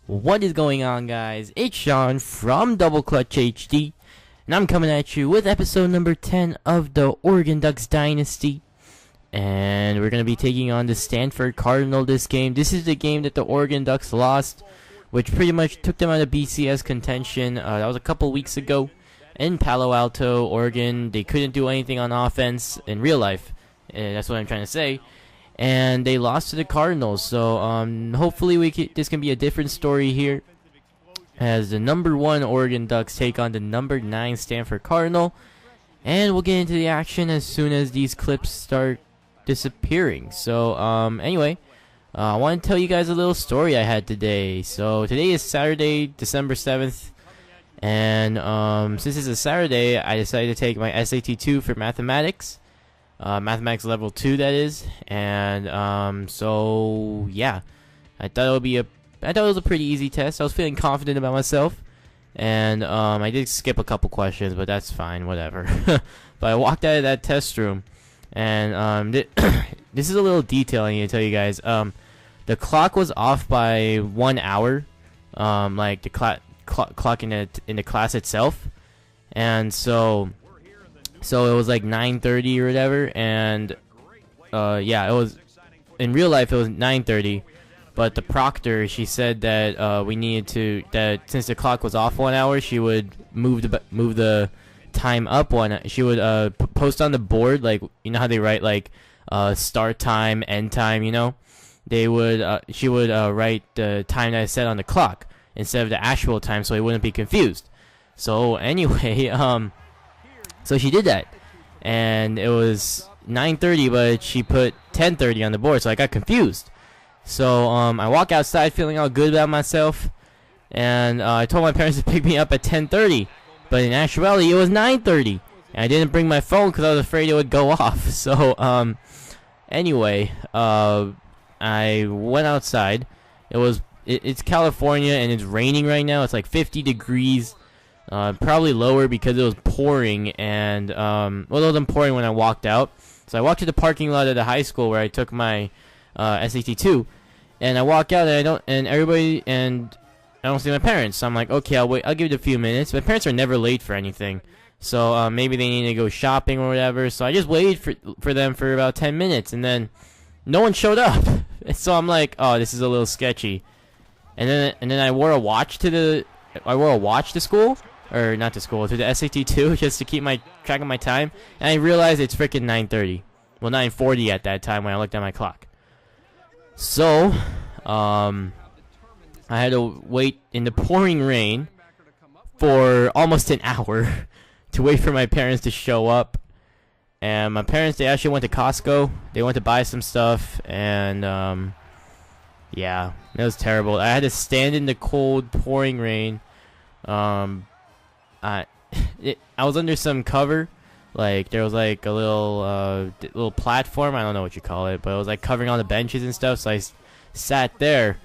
What is going on, guys? It's Sean from DoubleClutchHD, and I'm coming at you with episode number 10 of the Oregon Ducks Dynasty. And we're going to be taking on the Stanford Cardinal this game. This is the game that the Oregon Ducks lost, which pretty much took them out of BCS contention. That was a couple weeks ago in Palo Alto, Oregon. They couldn't do anything on offense in real life. That's what I'm trying to say. And they lost to the Cardinals, so hopefully this can be a different story here, as the number 1 Oregon Ducks take on the number 9 Stanford Cardinal, and we'll get into the action as soon as these clips start disappearing. So anyway, I want to tell you guys a little story I had today. So today is Saturday, December 7th, and since it's a Saturday, I decided to take my SAT 2 for mathematics. Mathematics level 2, that is. And so yeah, I thought it was a pretty easy test. I was feeling confident about myself, and I did skip a couple questions, but that's fine, whatever. But I walked out of that test room, and this is a little detail I need to tell you guys. The clock was off by 1 hour, like the clock in the class itself, and so it was like 9:30 or whatever, and yeah, it was in real life it was 9:30, but the proctor, she said that we needed to, that since the clock was off 1 hour, she would move the time up one. She would post on the board, like, you know how they write like start time, end time, you know, they would she would write the time that I set on the clock instead of the actual time, so he wouldn't be confused. So anyway, so she did that, and it was 9:30, but she put 10:30 on the board, so I got confused. So I walk outside feeling all good about myself, and I told my parents to pick me up at 10:30, but in actuality it was 9:30, and I didn't bring my phone because I was afraid it would go off. So anyway, I went outside. It's California, and it's raining right now. It's like 50 degrees. Probably lower because it was pouring, and well, it wasn't pouring when I walked out. So I walked to the parking lot of the high school where I took my SAT 2, and I walk out, and I don't see my parents. So I'm like, okay, I'll wait. I'll give it a few minutes. My parents are never late for anything, so maybe they need to go shopping or whatever. So I just waited for them for about 10 minutes, and then no one showed up. So I'm like, oh, this is a little sketchy. And then I wore a watch to school. Or not to school, to the SAT 2, just to keep my track of my time, and I realized it's freaking 9:30. Well, 9:40 at that time when I looked at my clock. So, I had to wait in the pouring rain for almost an hour to wait for my parents to show up. And my parents, they actually went to Costco. They went to buy some stuff, and yeah, it was terrible. I had to stand in the cold, pouring rain. I was under some cover, like there was like a little platform, I don't know what you call it, but it was like covering all the benches and stuff, so I sat there,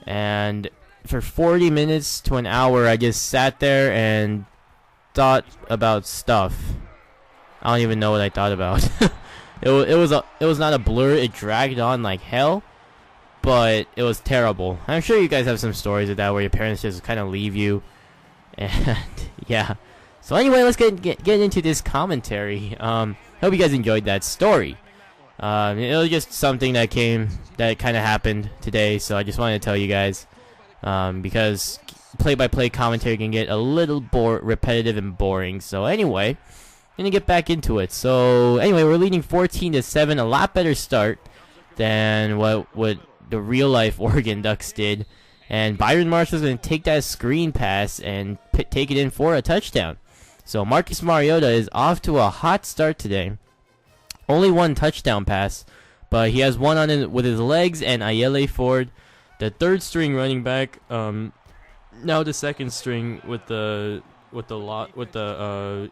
and for 40 minutes to an hour I just sat there and thought about stuff. I don't even know what I thought about. it was not a blur. It dragged on like hell, but it was terrible. I'm sure you guys have some stories of that where your parents just kind of leave you. And yeah, so anyway, let's get into this commentary. Hope you guys enjoyed that story. It was just something that kind of happened today, so I just wanted to tell you guys, because play-by-play commentary can get a little repetitive and boring. So anyway, gonna get back into it. So anyway, we're leading 14-7, a lot better start than what the real life Oregon Ducks did. And Byron Marshall's going to take that screen pass and take it in for a touchdown. So Marcus Mariota is off to a hot start today. Only one touchdown pass, but he has one with his legs, and Ayele Ford, the third string running back, now the second string with the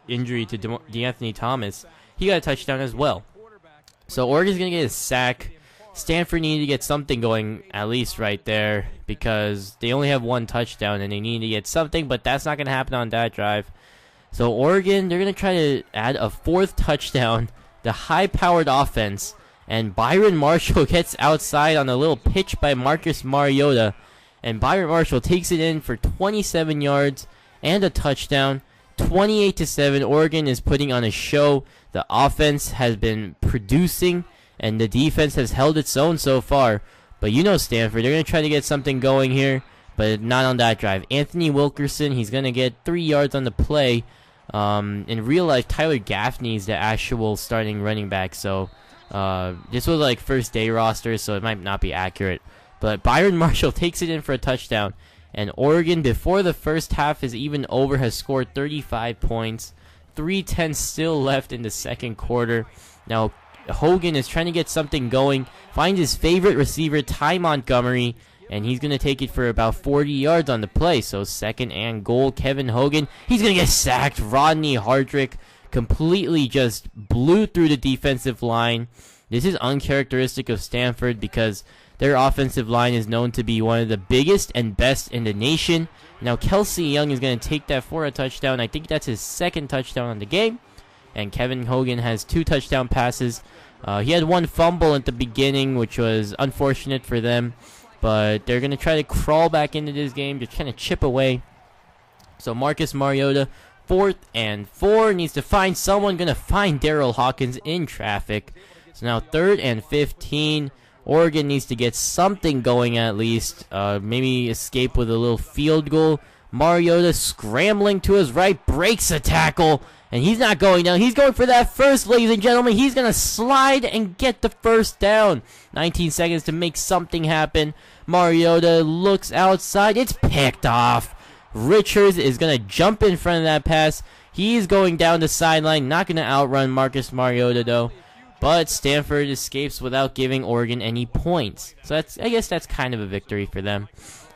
injury to DeAnthony Thomas, he got a touchdown as well. So Oregon's going to get a sack. Stanford needed to get something going at least right there, because they only have one touchdown and they need to get something, but that's not going to happen on that drive. So Oregon, they're going to try to add a 4th touchdown, the high-powered offense, and Byron Marshall gets outside on a little pitch by Marcus Mariota, and Byron Marshall takes it in for 27 yards and a touchdown. 28-7. Oregon is putting on a show. The offense has been producing, and the defense has held its own so far. But you know Stanford, they're going to try to get something going here, but not on that drive. Anthony Wilkerson, he's going to get 3 yards on the play. In real life, Tyler Gaffney is the actual starting running back, so this was like first day roster, so it might not be accurate. But Byron Marshall takes it in for a touchdown, and Oregon, before the first half is even over, has scored 35 points. 3:10 still left in the second quarter. Now, Hogan is trying to get something going, finds his favorite receiver, Ty Montgomery, and he's going to take it for about 40 yards on the play. So second and goal, Kevin Hogan, he's going to get sacked. Rodney Hardrick completely just blew through the defensive line. This is uncharacteristic of Stanford because their offensive line is known to be one of the biggest and best in the nation. Now Kelsey Young is going to take that for a touchdown. I think that's his second touchdown on the game. And Kevin Hogan has 2 touchdown passes. He had 1 fumble at the beginning, which was unfortunate for them. But they're going to try to crawl back into this game, just kind of chip away. So Marcus Mariota, 4th and 4, needs to find someone. Going to find Daryl Hawkins in traffic. So now 3rd and 15. Oregon needs to get something going at least. Maybe escape with a little field goal. Mariota scrambling to his right, breaks a tackle. And he's not going down. He's going for that first, ladies and gentlemen. He's going to slide and get the first down. 19 seconds to make something happen. Mariota looks outside. It's picked off. Richards is going to jump in front of that pass. He's going down the sideline. Not going to outrun Marcus Mariota, though. But Stanford escapes without giving Oregon any points. So I guess that's kind of a victory for them.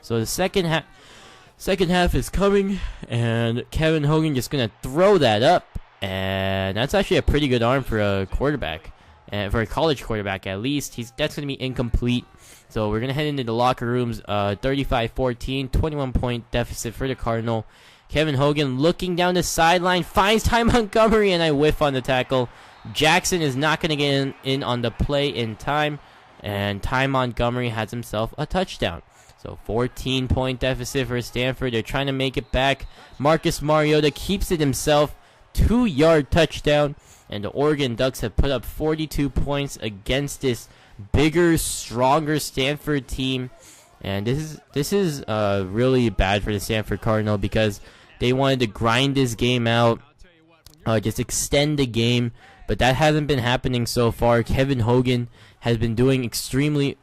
So the second half is coming, and Kevin Hogan just going to throw that up, and that's actually a pretty good arm for a quarterback, and for a college quarterback at least. That's going to be incomplete. So we're going to head into the locker rooms. 35-14, 21-point deficit for the Cardinal. Kevin Hogan looking down the sideline, finds Ty Montgomery, and I whiff on the tackle. Jackson is not going to get in on the play in time, and Ty Montgomery has himself a touchdown. So 14-point deficit for Stanford. They're trying to make it back. Marcus Mariota keeps it himself. 2-yard touchdown. And the Oregon Ducks have put up 42 points against this bigger, stronger Stanford team. And this is really bad for the Stanford Cardinal because they wanted to grind this game out, just extend the game. But that hasn't been happening so far. Kevin Hogan has been doing extremely...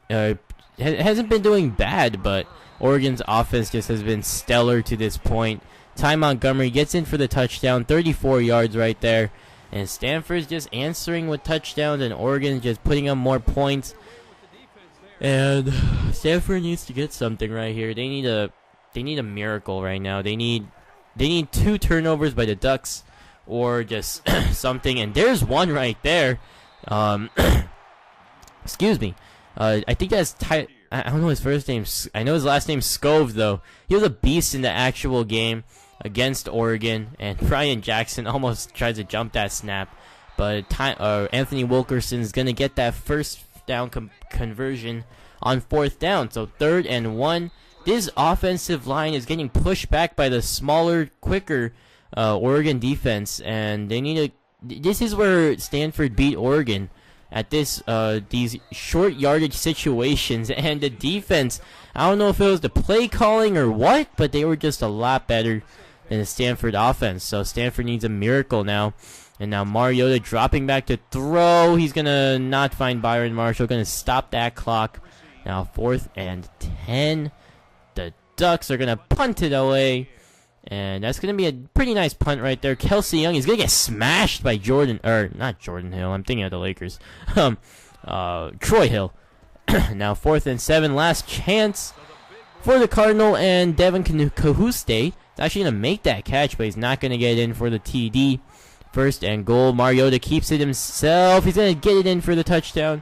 hasn't been doing bad, but Oregon's offense just has been stellar to this point. Ty Montgomery gets in for the touchdown, 34 yards right there. And Stanford's just answering with touchdowns, and Oregon's just putting up more points. And Stanford needs to get something right here. They need a miracle right now. They need 2 turnovers by the Ducks, or just something. And there's one right there. Excuse me. I think that's I don't know his first name. I know his last name's Scove, though. He was a beast in the actual game against Oregon, and Brian Jackson almost tried to jump that snap. But Anthony Wilkerson is going to get that first down conversion on 4th down. So 3rd and 1. This offensive line is getting pushed back by the smaller, quicker Oregon defense, and they need this is where Stanford beat Oregon. At these short yardage situations, and the defense, I don't know if it was the play calling or what, but they were just a lot better than the Stanford offense. So Stanford needs a miracle now. And now Mariota dropping back to throw. He's going to not find Byron Marshall, going to stop that clock. Now 4th and 10. The Ducks are going to punt it away. And that's going to be a pretty nice punt right there. Kelsey Young is going to get smashed by not Jordan Hill. I'm thinking of the Lakers. Troy Hill. Now 4th and 7. Last chance for the Cardinal. And Devin Cahuste is actually going to make that catch, but he's not going to get in for the TD. 1st and goal. Mariota keeps it himself. He's going to get it in for the touchdown.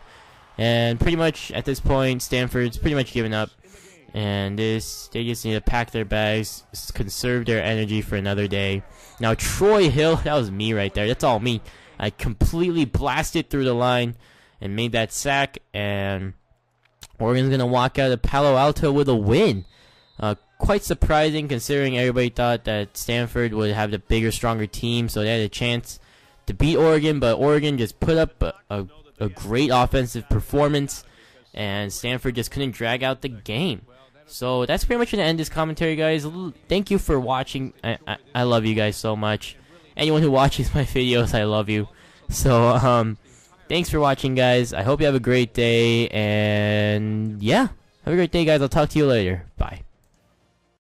And pretty much at this point, Stanford's pretty much given up. And they just need to pack their bags, conserve their energy for another day. Now Troy Hill, that was me right there. That's all me. I completely blasted through the line and made that sack. And Oregon's going to walk out of Palo Alto with a win. Quite surprising considering everybody thought that Stanford would have the bigger, stronger team, so they had a chance to beat Oregon, but Oregon just put up a great offensive performance, and Stanford just couldn't drag out the game. So that's pretty much going to end this commentary, guys. Thank you for watching. I love you guys so much. Anyone who watches my videos, I love you. So, thanks for watching, guys. I hope you have a great day, and yeah, have a great day, guys. I'll talk to you later. Bye.